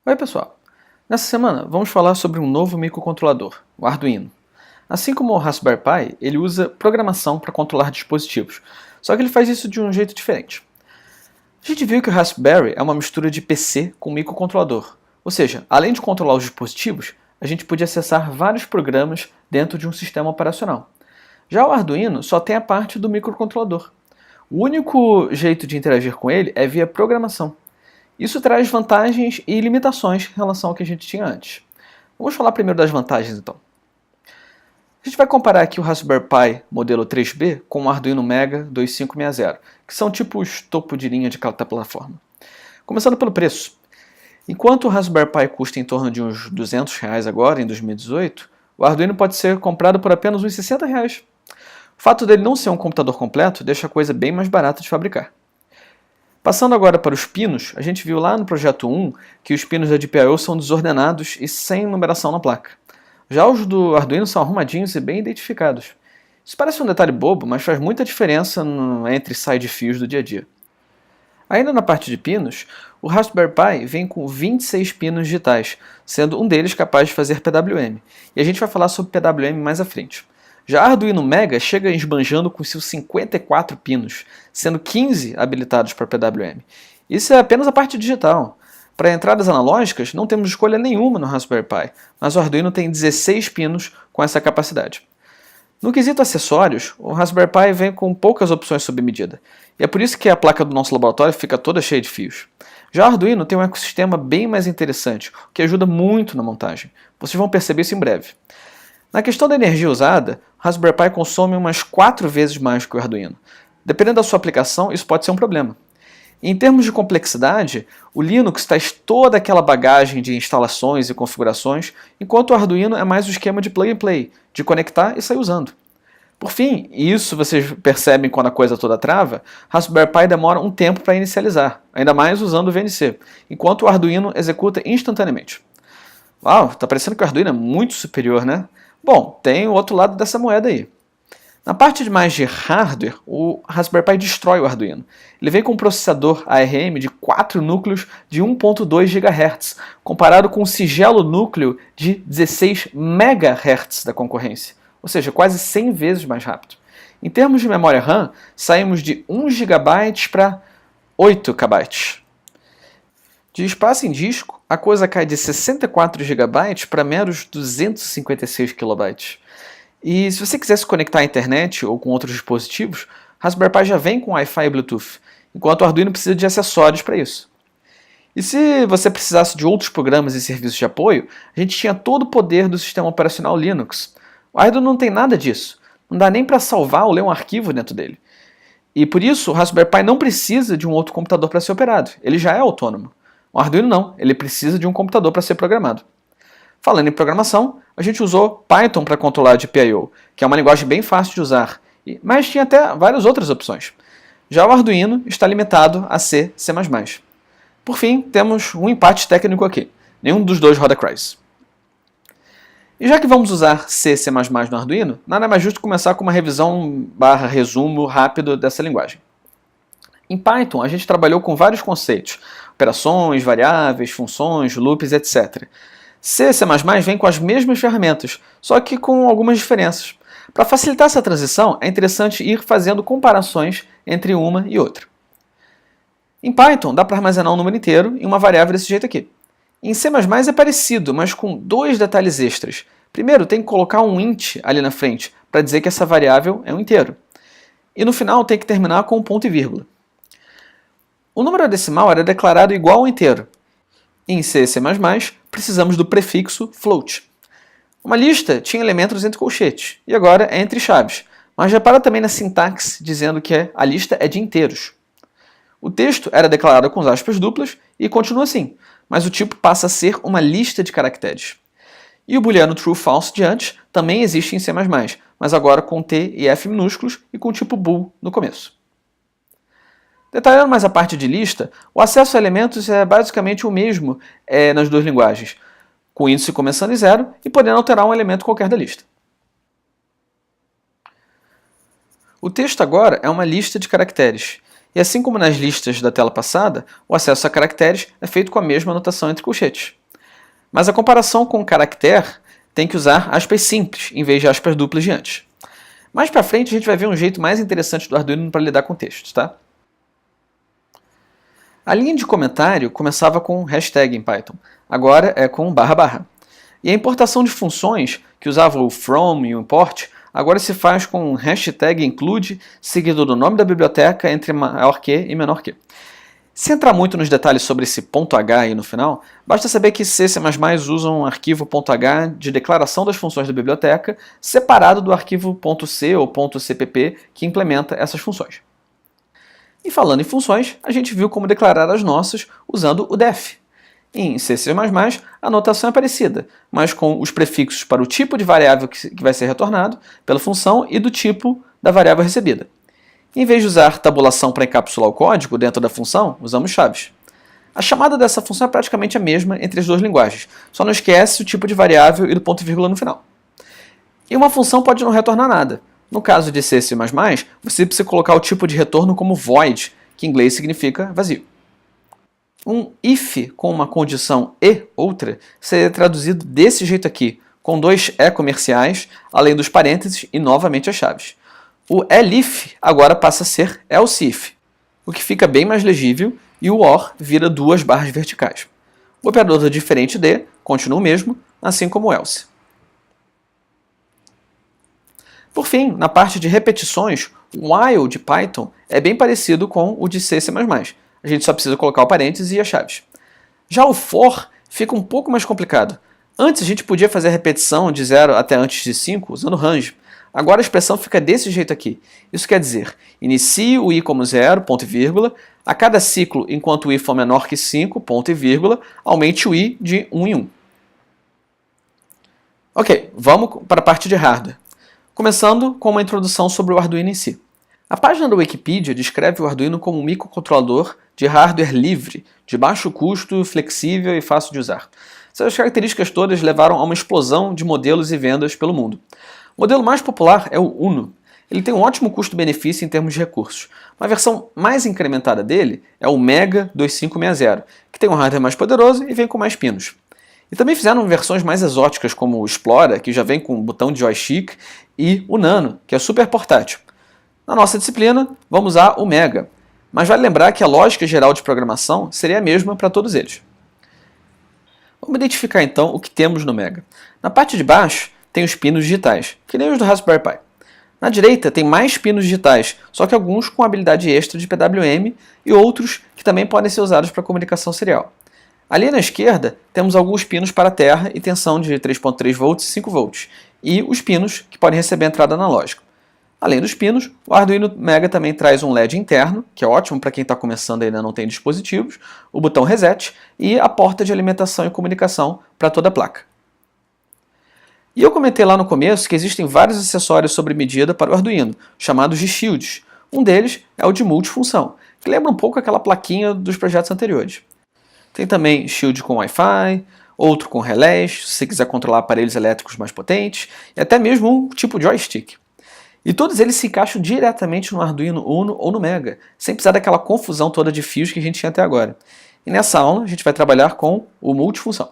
Oi pessoal, nessa semana vamos falar sobre um novo microcontrolador, o Arduino. Assim como o Raspberry Pi, ele usa programação para controlar dispositivos, só que ele faz isso de um jeito diferente. A gente viu que o Raspberry é uma mistura de PC com microcontrolador, ou seja, além de controlar os dispositivos, a gente podia acessar vários programas dentro de um sistema operacional. Já o Arduino só tem a parte do microcontrolador. O único jeito de interagir com ele é via programação. Isso traz vantagens e limitações em relação ao que a gente tinha antes. Vamos falar primeiro das vantagens então. A gente vai comparar aqui o Raspberry Pi modelo 3B com o Arduino Mega 2560, que são tipos topo de linha de cada plataforma. Começando pelo preço. Enquanto o Raspberry Pi custa em torno de uns R$ 200 agora, em 2018, o Arduino pode ser comprado por apenas uns R$ 60. O fato dele não ser um computador completo deixa a coisa bem mais barata de fabricar. Passando agora para os pinos, a gente viu lá no projeto 1 que os pinos da GPIO são desordenados e sem numeração na placa. Já os do Arduino são arrumadinhos e bem identificados. Isso parece um detalhe bobo, mas faz muita diferença entre side fios do dia a dia. Ainda na parte de pinos, o Raspberry Pi vem com 26 pinos digitais, sendo um deles capaz de fazer PWM. E a gente vai falar sobre PWM mais à frente. Já a Arduino Mega chega esbanjando com seus 54 pinos, sendo 15 habilitados para PWM. Isso é apenas a parte digital. Para entradas analógicas, não temos escolha nenhuma no Raspberry Pi, mas o Arduino tem 16 pinos com essa capacidade. No quesito acessórios, o Raspberry Pi vem com poucas opções sob medida, e é por isso que a placa do nosso laboratório fica toda cheia de fios. Já o Arduino tem um ecossistema bem mais interessante, o que ajuda muito na montagem. Vocês vão perceber isso em breve. Na questão da energia usada, o Raspberry Pi consome umas 4 vezes mais que o Arduino. Dependendo da sua aplicação, isso pode ser um problema. Em termos de complexidade, o Linux traz toda aquela bagagem de instalações e configurações, enquanto o Arduino é mais o esquema de plug and play, de conectar e sair usando. Por fim, e isso vocês percebem quando a coisa toda trava, Raspberry Pi demora um tempo para inicializar, ainda mais usando o VNC, enquanto o Arduino executa instantaneamente. Uau, tá parecendo que o Arduino é muito superior, né? Bom, tem o outro lado dessa moeda aí. Na parte mais de hardware, o Raspberry Pi destrói o Arduino. Ele vem com um processador ARM de 4 núcleos de 1.2 GHz, comparado com o sigelo núcleo de 16 MHz da concorrência, ou seja, quase 100 vezes mais rápido. Em termos de memória RAM, saímos de 1 GB para 8 KB. De espaço em disco, a coisa cai de 64 GB para meros 256 KB. E se você quiser se conectar à internet ou com outros dispositivos, Raspberry Pi já vem com Wi-Fi e Bluetooth, enquanto o Arduino precisa de acessórios para isso. E se você precisasse de outros programas e serviços de apoio, a gente tinha todo o poder do sistema operacional Linux. O Arduino não tem nada disso, não dá nem para salvar ou ler um arquivo dentro dele. E por isso, o Raspberry Pi não precisa de um outro computador para ser operado, ele já é autônomo. O Arduino não, ele precisa de um computador para ser programado. Falando em programação, a gente usou Python para controlar a GPIO, que é uma linguagem bem fácil de usar, mas tinha até várias outras opções. Já o Arduino está limitado a C, C++. Por fim, temos um empate técnico aqui. Nenhum dos dois roda Crysis. E já que vamos usar C, C++ no Arduino, nada mais justo começar com uma revisão / resumo rápido dessa linguagem. Em Python, a gente trabalhou com vários conceitos, operações, variáveis, funções, loops, etc. C e C++ vem com as mesmas ferramentas, só que com algumas diferenças. Para facilitar essa transição, é interessante ir fazendo comparações entre uma e outra. Em Python, dá para armazenar um número inteiro em uma variável desse jeito aqui. Em C++ é parecido, mas com dois detalhes extras. Primeiro, tem que colocar um int ali na frente, para dizer que essa variável é um inteiro. E no final, tem que terminar com um ponto e vírgula. O número decimal era declarado igual ao inteiro. Em C e C++, precisamos do prefixo float. Uma lista tinha elementos entre colchetes, e agora é entre chaves, mas repara também na sintaxe dizendo que a lista é de inteiros. O texto era declarado com aspas duplas e continua assim, mas o tipo passa a ser uma lista de caracteres. E o booleano true/false de antes também existe em C++, mas agora com T e F minúsculos e com o tipo bool no começo. Detalhando mais a parte de lista, o acesso a elementos é basicamente o mesmo nas duas linguagens, com o índice começando em 0 e podendo alterar um elemento qualquer da lista. O texto agora é uma lista de caracteres, E assim como nas listas da tela passada, o acesso a caracteres é feito com a mesma notação entre colchetes. Mas a comparação com o caractere tem que usar aspas simples, em vez de aspas duplas de antes. Mais para frente a gente vai ver um jeito mais interessante do Arduino para lidar com textos, tá? A linha de comentário começava com hashtag em Python, agora é com //. E a importação de funções, que usava o from e o import, agora se faz com hashtag include, seguido do nome da biblioteca entre maior que e menor que. Sem entrar muito nos detalhes sobre esse .h aí no final, basta saber que C++ usa um arquivo .h de declaração das funções da biblioteca, separado do arquivo .c ou .cpp que implementa essas funções. E falando em funções, a gente viu como declarar as nossas usando o def. Em C++, a notação é parecida, mas com os prefixos para o tipo de variável que vai ser retornado pela função e do tipo da variável recebida. Em vez de usar tabulação para encapsular o código dentro da função, usamos chaves. A chamada dessa função é praticamente a mesma entre as duas linguagens, só não esquece o tipo de variável e do ponto e vírgula no final. E uma função pode não retornar nada. No caso de C++, você precisa colocar o tipo de retorno como void, que em inglês significa vazio. Um if com uma condição e outra seria traduzido desse jeito aqui, com dois e comerciais, além dos parênteses e novamente as chaves. O elif agora passa a ser else if, o que fica bem mais legível, e o or vira duas barras verticais. O operador diferente de continua o mesmo, assim como o else. Por fim, na parte de repetições, o while de Python é bem parecido com o de C++. A gente só precisa colocar o parênteses e as chaves. Já o for fica um pouco mais complicado. Antes a gente podia fazer a repetição de 0 até antes de 5 usando range. Agora a expressão fica desse jeito aqui. Isso quer dizer, inicie o i como 0, ponto e vírgula, a cada ciclo, enquanto o i for menor que 5, ponto e vírgula, aumente o i de 1 em 1. Ok, vamos para a parte de hardware. Começando com uma introdução sobre o Arduino em si. A página da Wikipedia descreve o Arduino como um microcontrolador de hardware livre, de baixo custo, flexível e fácil de usar. Essas características todas levaram a uma explosão de modelos e vendas pelo mundo. O modelo mais popular é o Uno. Ele tem um ótimo custo-benefício em termos de recursos. Uma versão mais incrementada dele é o Mega 2560, que tem um hardware mais poderoso e vem com mais pinos. E também fizeram versões mais exóticas como o Explora, que já vem com um botão de joystick, e o Nano, que é super portátil. Na nossa disciplina, vamos usar o Mega, mas vale lembrar que a lógica geral de programação seria a mesma para todos eles. Vamos identificar então o que temos no Mega. Na parte de baixo tem os pinos digitais, que nem os do Raspberry Pi. Na direita tem mais pinos digitais, só que alguns com habilidade extra de PWM e outros que também podem ser usados para comunicação serial. Ali na esquerda temos alguns pinos para terra e tensão de 3.3 volts e 5 volts, e os pinos que podem receber entrada analógica. Além dos pinos, o Arduino Mega também traz um LED interno, que é ótimo para quem está começando e ainda não tem dispositivos, o botão reset e a porta de alimentação e comunicação para toda a placa. E eu comentei lá no começo que existem vários acessórios sobre medida para o Arduino, chamados de shields. Um deles é o de multifunção, que lembra um pouco aquela plaquinha dos projetos anteriores. Tem também shield com Wi-Fi, outro com relés, se você quiser controlar aparelhos elétricos mais potentes, e até mesmo um tipo joystick. E todos eles se encaixam diretamente no Arduino Uno ou no Mega, sem precisar daquela confusão toda de fios que a gente tinha até agora. E nessa aula a gente vai trabalhar com o multifunção.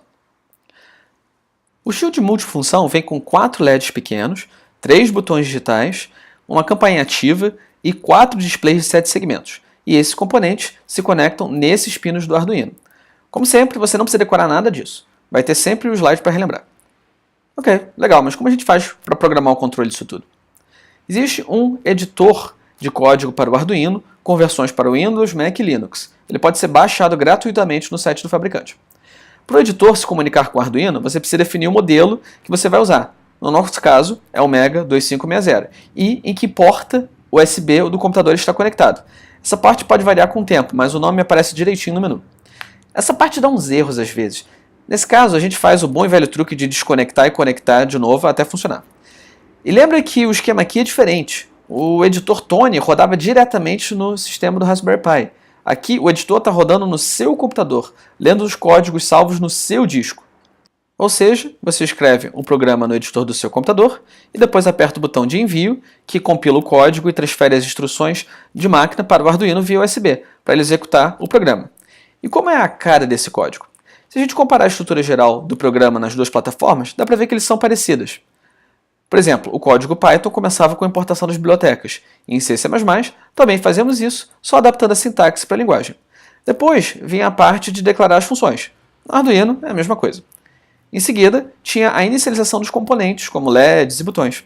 O shield multifunção vem com 4 LEDs pequenos, 3 botões digitais, uma campainha ativa e 4 displays de 7 segmentos. E esses componentes se conectam nesses pinos do Arduino. Como sempre, você não precisa decorar nada disso. Vai ter sempre o slide para relembrar. Ok, legal, mas como a gente faz para programar o controle disso tudo? Existe um editor de código para o Arduino, com versões para Windows, Mac e Linux. Ele pode ser baixado gratuitamente no site do fabricante. Para o editor se comunicar com o Arduino, você precisa definir o modelo que você vai usar. No nosso caso, é o Mega 2560, e em que porta USB do computador está conectado. Essa parte pode variar com o tempo, mas o nome aparece direitinho no menu. Essa parte dá uns erros às vezes. Nesse caso, a gente faz o bom e velho truque de desconectar e conectar de novo até funcionar. E lembra que o esquema aqui é diferente. O editor Tony rodava diretamente no sistema do Raspberry Pi. Aqui, o editor está rodando no seu computador, lendo os códigos salvos no seu disco. Ou seja, você escreve um programa no editor do seu computador e depois aperta o botão de envio, que compila o código e transfere as instruções de máquina para o Arduino via USB, para ele executar o programa. E como é a cara desse código? Se a gente comparar a estrutura geral do programa nas duas plataformas, dá para ver que eles são parecidos. Por exemplo, o código Python começava com a importação das bibliotecas, e em C++ também fazemos isso, só adaptando a sintaxe para a linguagem. Depois vinha a parte de declarar as funções. No Arduino é a mesma coisa. Em seguida, tinha a inicialização dos componentes, como LEDs e botões.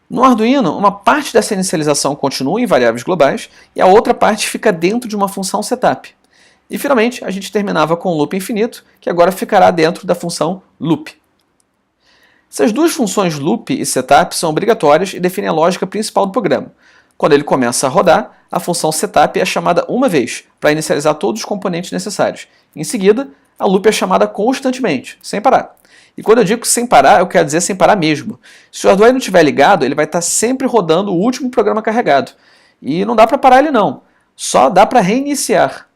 No Arduino, uma parte dessa inicialização continua em variáveis globais e a outra parte fica dentro de uma função setup. E finalmente, a gente terminava com o loop infinito, que agora ficará dentro da função loop. Essas duas funções loop e setup são obrigatórias e definem a lógica principal do programa. Quando ele começa a rodar, a função setup é chamada uma vez, para inicializar todos os componentes necessários. Em seguida, a loop é chamada constantemente, sem parar. E quando eu digo sem parar, eu quero dizer sem parar mesmo. Se o Arduino estiver ligado, ele vai estar sempre rodando o último programa carregado. E não dá para parar ele não, só dá para reiniciar.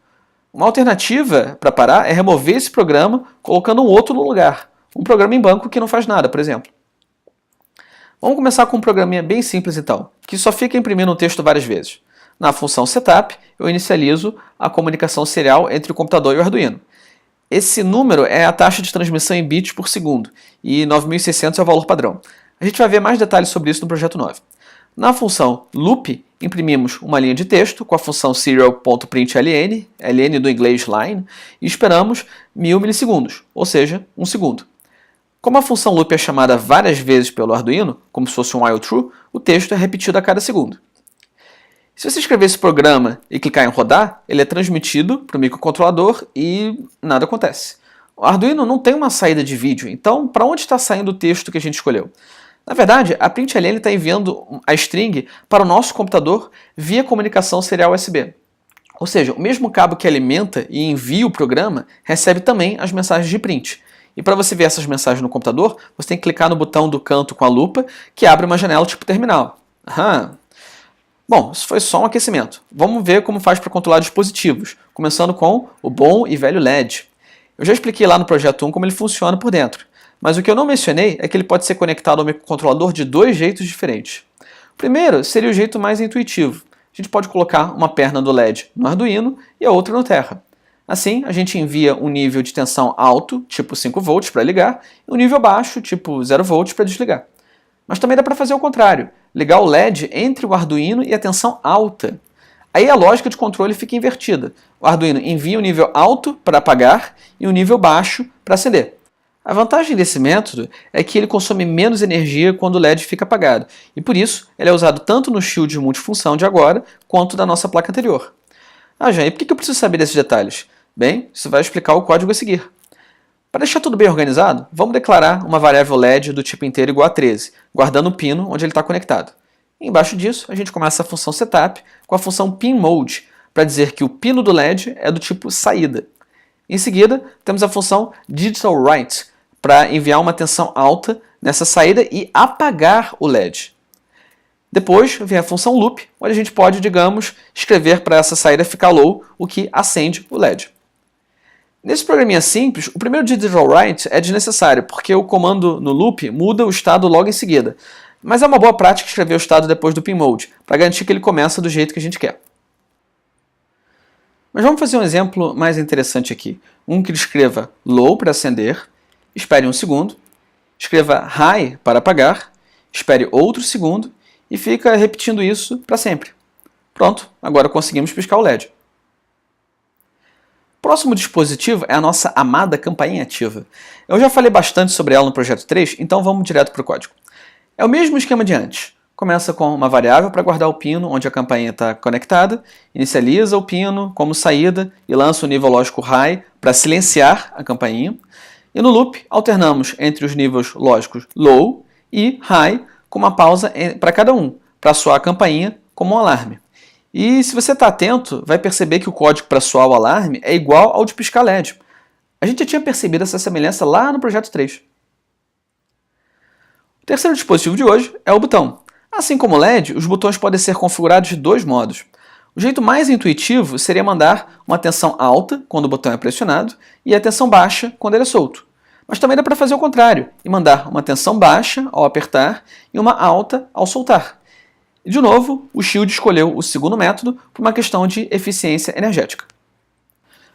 Uma alternativa para parar é remover esse programa colocando um outro no lugar. Um programa em banco que não faz nada, por exemplo. Vamos começar com um programinha bem simples então, que só fica imprimindo um texto várias vezes. Na função setup, eu inicializo a comunicação serial entre o computador e o Arduino. Esse número é a taxa de transmissão em bits por segundo, e 9600 é o valor padrão. A gente vai ver mais detalhes sobre isso no projeto 9. Na função loop, imprimimos uma linha de texto com a função serial.println, ln do inglês line, e esperamos 1000 milissegundos, ou seja, 1 segundo. Como a função loop é chamada várias vezes pelo Arduino, como se fosse um while true, o texto é repetido a cada segundo. Se você escrever esse programa e clicar em rodar, ele é transmitido para o microcontrolador e nada acontece. O Arduino não tem uma saída de vídeo, então para onde está saindo o texto que a gente escolheu? Na verdade, a println está enviando a string para o nosso computador via comunicação serial USB. Ou seja, o mesmo cabo que alimenta e envia o programa recebe também as mensagens de print. E para você ver essas mensagens no computador, você tem que clicar no botão do canto com a lupa, que abre uma janela tipo terminal. Bom, isso foi só um aquecimento. Vamos ver como faz para controlar dispositivos, começando com o bom e velho LED. Eu já expliquei lá no projeto 1 como ele funciona por dentro, mas o que eu não mencionei é que ele pode ser conectado ao microcontrolador de dois jeitos diferentes. O primeiro seria o jeito mais intuitivo. A gente pode colocar uma perna do LED no Arduino e a outra no Terra. Assim, a gente envia um nível de tensão alto, tipo 5 volts, para ligar, e um nível baixo, tipo 0 volts, para desligar. Mas também dá para fazer o contrário, ligar o LED entre o Arduino e a tensão alta. Aí a lógica de controle fica invertida. O Arduino envia um nível alto para apagar e um nível baixo para acender. A vantagem desse método é que ele consome menos energia quando o LED fica apagado, e por isso ele é usado tanto no shield multifunção de agora, quanto da nossa placa anterior. Jean, e por que eu preciso saber desses detalhes? Bem, isso vai explicar o código a seguir. Para deixar tudo bem organizado, vamos declarar uma variável LED do tipo inteiro igual a 13, guardando o pino onde ele está conectado. E embaixo disso, a gente começa a função setup com a função pinMode, para dizer que o pino do LED é do tipo saída. Em seguida, temos a função digitalWrite, para enviar uma tensão alta nessa saída e apagar o LED. Depois vem a função loop, onde a gente pode, digamos, escrever para essa saída ficar low, o que acende o LED. Nesse programinha simples, o primeiro digitalWrite é desnecessário, porque o comando no loop muda o estado logo em seguida. Mas é uma boa prática escrever o estado depois do pinMode, para garantir que ele começa do jeito que a gente quer. Mas vamos fazer um exemplo mais interessante aqui. Um que escreva low para acender, espere 1 segundo, escreva high para apagar, espere outro segundo e fica repetindo isso para sempre. Pronto, agora conseguimos piscar o LED. O próximo dispositivo é a nossa amada campainha ativa. Eu já falei bastante sobre ela no projeto 3, então vamos direto para o código. É o mesmo esquema de antes. Começa com uma variável para guardar o pino onde a campainha está conectada, inicializa o pino como saída e lança o nível lógico high para silenciar a campainha. E no loop, alternamos entre os níveis lógicos low e high com uma pausa para cada um, para soar a campainha como um alarme. E se você está atento, vai perceber que o código para soar o alarme é igual ao de piscar LED. A gente já tinha percebido essa semelhança lá no projeto 3. O terceiro dispositivo de hoje é o botão. Assim como o LED, os botões podem ser configurados de dois modos. O jeito mais intuitivo seria mandar uma tensão alta quando o botão é pressionado e a tensão baixa quando ele é solto. Mas também dá para fazer o contrário e mandar uma tensão baixa ao apertar e uma alta ao soltar. E de novo, o Shield escolheu o segundo método por uma questão de eficiência energética.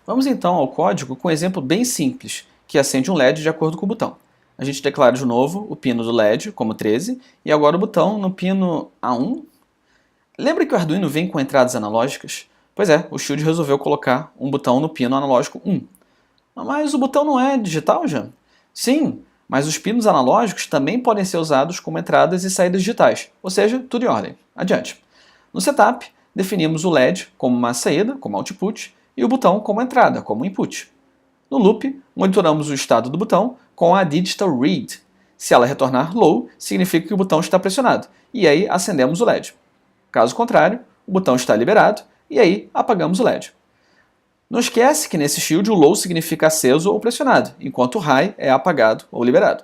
Vamos então ao código com um exemplo bem simples, que acende um LED de acordo com o botão. A gente declara de novo o pino do LED como 13 e agora o botão no pino A1. Lembra que o Arduino vem com entradas analógicas? Pois é, o Shield resolveu colocar um botão no pino analógico 1. Mas o botão não é digital, já? Sim, mas os pinos analógicos também podem ser usados como entradas e saídas digitais, ou seja, tudo em ordem. Adiante. No setup, definimos o LED como uma saída, como output, e o botão como entrada, como input. No loop, monitoramos o estado do botão com a digital read. Se ela retornar low, significa que o botão está pressionado, e aí acendemos o LED. Caso contrário, o botão está liberado, e aí apagamos o LED. Não esquece que nesse Shield o low significa aceso ou pressionado, enquanto o high é apagado ou liberado.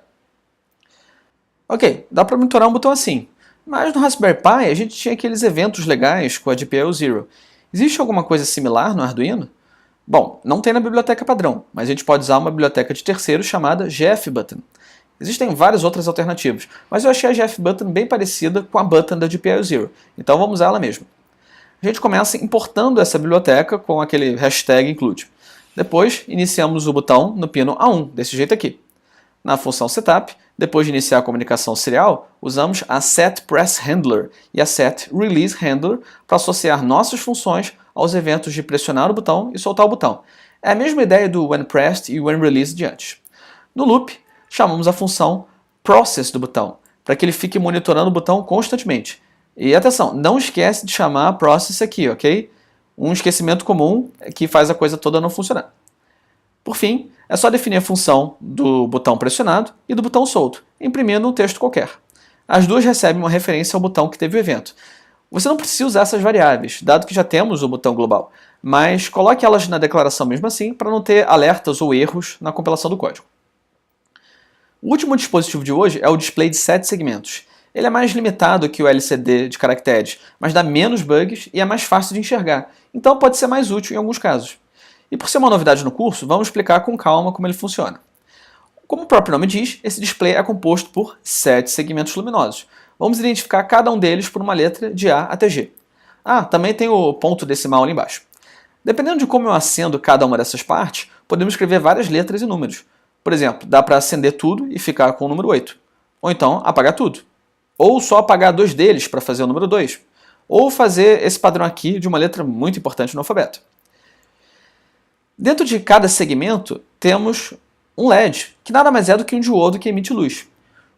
Ok, dá para monitorar um botão assim, mas no Raspberry Pi a gente tinha aqueles eventos legais com a GPIO Zero. Existe alguma coisa similar no Arduino? Bom, não tem na biblioteca padrão, mas a gente pode usar uma biblioteca de terceiros chamada GFButton. Existem várias outras alternativas, mas eu achei a GFButton bem parecida com a button da GPIO Zero, então vamos usar ela mesmo. A gente começa importando essa biblioteca com aquele hashtag include. Depois, iniciamos o botão no pino A1, desse jeito aqui. Na função setup, depois de iniciar a comunicação serial, usamos a setPressHandler e a setReleaseHandler para associar nossas funções aos eventos de pressionar o botão e soltar o botão. É a mesma ideia do whenPressed e whenReleased de antes. No loop, chamamos a função process do botão, para que ele fique monitorando o botão constantemente. E atenção, não esquece de chamar a process aqui, ok? Um esquecimento comum que faz a coisa toda não funcionar. Por fim, é só definir a função do botão pressionado e do botão solto, imprimindo um texto qualquer. As duas recebem uma referência ao botão que teve o evento. Você não precisa usar essas variáveis, dado que já temos o botão global, mas coloque elas na declaração mesmo assim para não ter alertas ou erros na compilação do código. O último dispositivo de hoje é o display de 7 segmentos. Ele é mais limitado que o LCD de caracteres, mas dá menos bugs e é mais fácil de enxergar, então pode ser mais útil em alguns casos. E por ser uma novidade no curso, vamos explicar com calma como ele funciona. Como o próprio nome diz, esse display é composto por 7 segmentos luminosos. Vamos identificar cada um deles por uma letra de A até G. Ah, também tem o ponto decimal ali embaixo. Dependendo de como eu acendo cada uma dessas partes, podemos escrever várias letras e números. Por exemplo, dá para acender tudo e ficar com o número 8. Ou então apagar tudo. Ou só apagar 2 deles para fazer o número 2. Ou fazer esse padrão aqui de uma letra muito importante no alfabeto. Dentro de cada segmento temos um LED, que nada mais é do que um diodo que emite luz.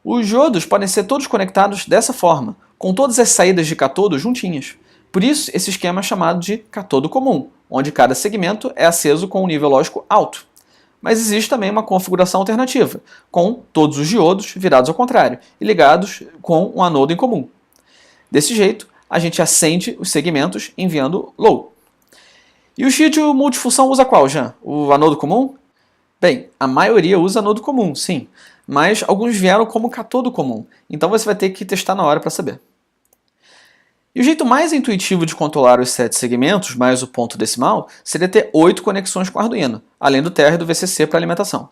Os diodos podem ser todos conectados dessa forma, com todas as saídas de catodo juntinhas. Por isso, esse esquema é chamado de catodo comum, onde cada segmento é aceso com um nível lógico alto. Mas existe também uma configuração alternativa, com todos os diodos virados ao contrário e ligados com um anodo em comum. Desse jeito, a gente acende os segmentos enviando low. E o Shield multifunção usa qual, Jean? O anodo comum? Bem, a maioria usa anodo comum, sim, mas alguns vieram como catodo comum, então você vai ter que testar na hora para saber. E o jeito mais intuitivo de controlar os 7 segmentos, mais o ponto decimal, seria ter 8 conexões com o Arduino, além do TR do VCC para alimentação.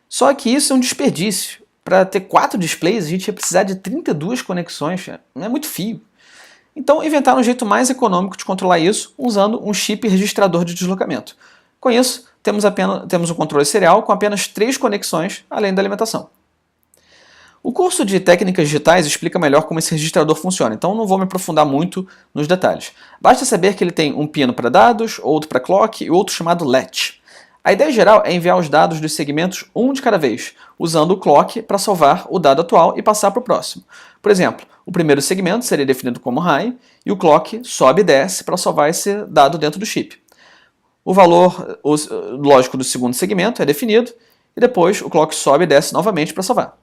Só que isso é um desperdício. Para ter 4 displays, a gente ia precisar de 32 conexões, é muito fio. Então inventaram um jeito mais econômico de controlar isso, usando um chip registrador de deslocamento. Com isso, temos um controle serial com apenas 3 conexões, além da alimentação. O curso de técnicas digitais explica melhor como esse registrador funciona, então não vou me aprofundar muito nos detalhes. Basta saber que ele tem um pino para dados, outro para clock e outro chamado latch. A ideia geral é enviar os dados dos segmentos um de cada vez, usando o clock para salvar o dado atual e passar para o próximo. Por exemplo, o primeiro segmento seria definido como high e o clock sobe e desce para salvar esse dado dentro do chip. O valor lógico do segundo segmento é definido e depois o clock sobe e desce novamente para salvar.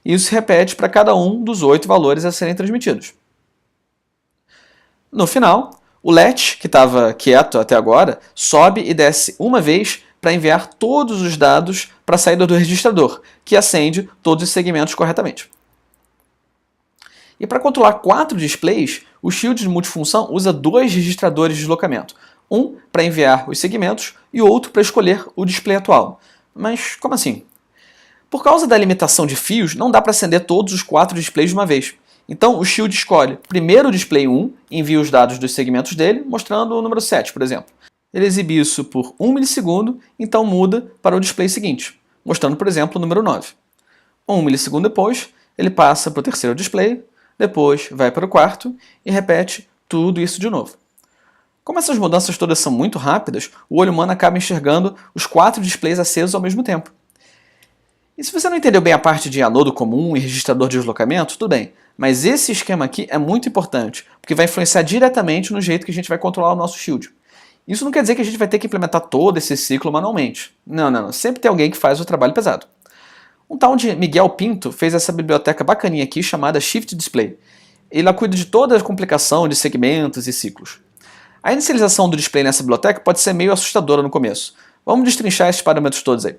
E isso se repete para cada um dos 8 valores a serem transmitidos. No final, o latch, que estava quieto até agora, sobe e desce uma vez para enviar todos os dados para a saída do registrador, que acende todos os segmentos corretamente. E para controlar 4 displays, o Shield de multifunção usa 2 registradores de deslocamento, um para enviar os segmentos e outro para escolher o display atual. Mas como assim? Por causa da limitação de fios, não dá para acender todos os 4 displays de uma vez. Então o Shield escolhe primeiro o display 1 e envia os dados dos segmentos dele, mostrando o número 7, por exemplo. Ele exibe isso por 1 milissegundo, então muda para o display seguinte, mostrando, por exemplo, o número 9. 1 milissegundo depois, ele passa para o terceiro display, depois vai para o quarto e repete tudo isso de novo. Como essas mudanças todas são muito rápidas, o olho humano acaba enxergando os 4 displays acesos ao mesmo tempo. E se você não entendeu bem a parte de anodo comum e registrador de deslocamento, tudo bem, mas esse esquema aqui é muito importante, porque vai influenciar diretamente no jeito que a gente vai controlar o nosso Shield. Isso não quer dizer que a gente vai ter que implementar todo esse ciclo manualmente. Não. Sempre tem alguém que faz o trabalho pesado. Um tal de Miguel Pinto fez essa biblioteca bacaninha aqui chamada Shift Display. Ele cuida de toda a complicação de segmentos e ciclos. A inicialização do display nessa biblioteca pode ser meio assustadora no começo. Vamos destrinchar esses parâmetros todos aí.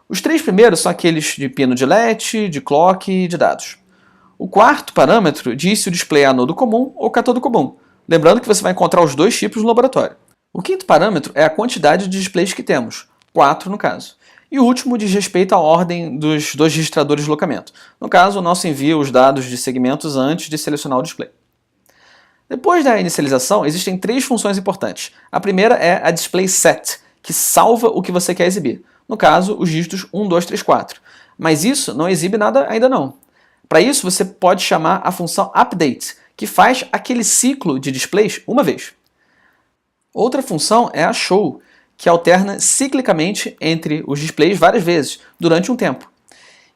Os 3 primeiros são aqueles de pino de LED, de clock e de dados. O quarto parâmetro diz se o display é anodo comum ou cátodo comum, lembrando que você vai encontrar os 2 tipos no laboratório. O quinto parâmetro é a quantidade de displays que temos, 4 no caso. E o último diz respeito à ordem dos 2 registradores de deslocamento. No caso, o nosso envia os dados de segmentos antes de selecionar o display. Depois da inicialização, existem 3 funções importantes. A primeira é a Display Set, que salva o que você quer exibir. No caso, os dígitos 1, 2, 3, 4. Mas isso não exibe nada ainda não. Para isso, você pode chamar a função Update, que faz aquele ciclo de displays uma vez. Outra função é a Show, que alterna ciclicamente entre os displays várias vezes, durante um tempo.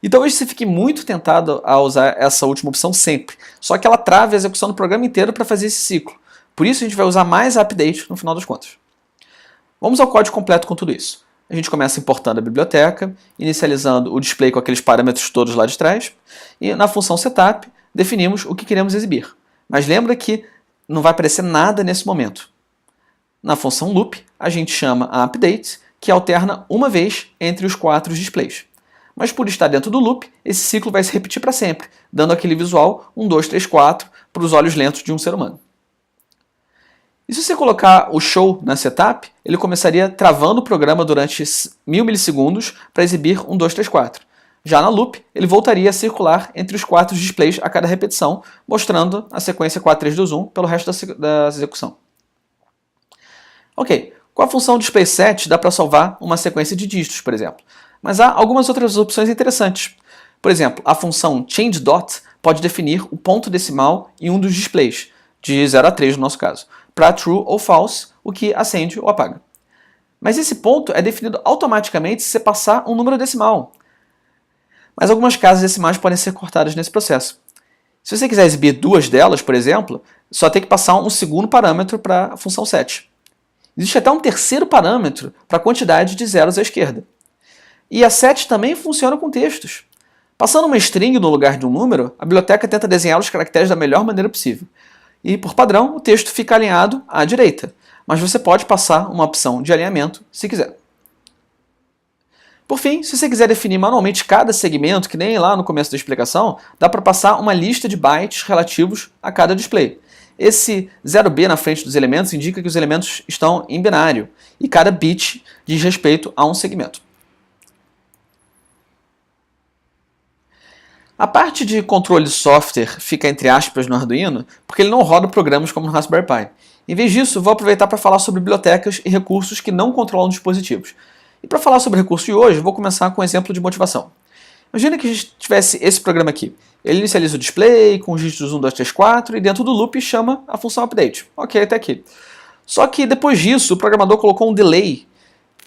E talvez você fique muito tentado a usar essa última opção sempre, só que ela trava a execução do programa inteiro para fazer esse ciclo. Por isso a gente vai usar mais a Update no final das contas. Vamos ao código completo com tudo isso. A gente começa importando a biblioteca, inicializando o display com aqueles parâmetros todos lá de trás, e na função Setup definimos o que queremos exibir. Mas lembra que não vai aparecer nada nesse momento. Na função Loop, a gente chama a Update, que alterna uma vez entre os 4 displays. Mas por estar dentro do loop, esse ciclo vai se repetir para sempre, dando aquele visual 1, 2, 3, 4 para os olhos lentos de um ser humano. E se você colocar o show na setup, ele começaria travando o programa durante 1000 milissegundos para exibir 1, 2, 3, 4. Já na loop, ele voltaria a circular entre os 4 displays a cada repetição, mostrando a sequência 4, 3, 2, 1 pelo resto da execução. Ok, com a função DisplaySet dá para salvar uma sequência de dígitos, por exemplo. Mas há algumas outras opções interessantes. Por exemplo, a função ChangeDot pode definir o ponto decimal em um dos displays, de 0 a 3 no nosso caso, para true ou false, o que acende ou apaga. Mas esse ponto é definido automaticamente se você passar um número decimal. Mas algumas casas decimais podem ser cortadas nesse processo. Se você quiser exibir 2 delas, por exemplo, só tem que passar um segundo parâmetro para a função set. Existe até um terceiro parâmetro para a quantidade de zeros à esquerda. E a set também funciona com textos. Passando uma string no lugar de um número, a biblioteca tenta desenhar os caracteres da melhor maneira possível. E, por padrão, o texto fica alinhado à direita, mas você pode passar uma opção de alinhamento se quiser. Por fim, se você quiser definir manualmente cada segmento, que nem lá no começo da explicação, dá para passar uma lista de bytes relativos a cada display. Esse 0B na frente dos elementos indica que os elementos estão em binário, e cada bit diz respeito a um segmento. A parte de controle de software fica entre aspas no Arduino, porque ele não roda programas como no Raspberry Pi. Em vez disso, vou aproveitar para falar sobre bibliotecas e recursos que não controlam dispositivos. E para falar sobre o recurso de hoje, vou começar com um exemplo de motivação. Imagina que a gente tivesse esse programa aqui. Ele inicializa o display com os dígitos 1, 2, 3, 4 e dentro do loop chama a função update. Ok, até aqui. Só que depois disso, o programador colocou um delay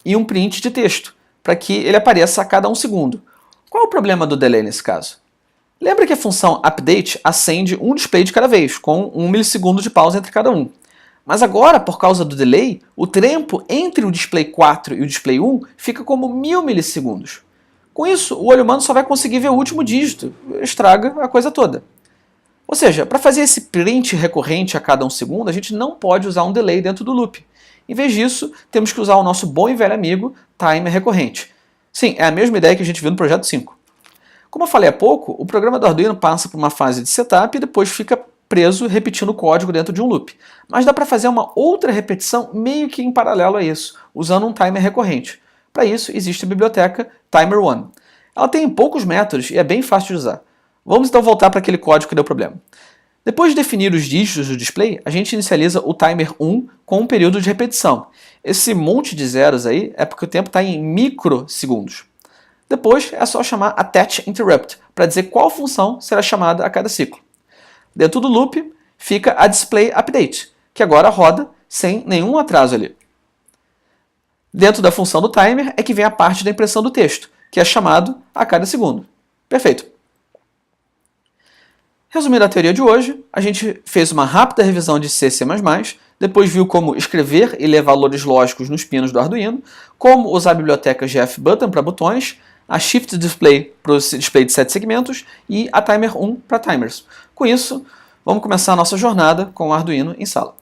e um print de texto, para que ele apareça a cada 1 segundo. Qual é o problema do delay nesse caso? Lembra que a função update acende um display de cada vez, com 1 milissegundo de pausa entre cada um. Mas agora, por causa do delay, o tempo entre o display 4 e o display 1 fica como 1000 milissegundos. Com isso, o olho humano só vai conseguir ver o último dígito, estraga a coisa toda. Ou seja, para fazer esse print recorrente a cada 1 segundo, a gente não pode usar um delay dentro do loop. Em vez disso, temos que usar o nosso bom e velho amigo timer recorrente. Sim, é a mesma ideia que a gente viu no projeto 5. Como eu falei há pouco, o programa do Arduino passa por uma fase de setup e depois fica preso repetindo o código dentro de um loop. Mas dá para fazer uma outra repetição meio que em paralelo a isso, usando um timer recorrente. Para isso, existe a biblioteca Timer1. Ela tem poucos métodos e é bem fácil de usar. Vamos então voltar para aquele código que deu problema. Depois de definir os dígitos do display, a gente inicializa o timer 1 com um período de repetição. Esse monte de zeros aí é porque o tempo está em microsegundos. Depois é só chamar attachInterrupt para dizer qual função será chamada a cada ciclo. Dentro do loop fica a displayUpdate, que agora roda sem nenhum atraso ali. Dentro da função do timer é que vem a parte da impressão do texto, que é chamado a cada segundo. Perfeito. Resumindo a teoria de hoje, a gente fez uma rápida revisão de C++, depois viu como escrever e ler valores lógicos nos pinos do Arduino, como usar a biblioteca GFButton para botões, a Shift Display para o display de 7 segmentos e a Timer 1 para timers. Com isso, vamos começar a nossa jornada com o Arduino em sala.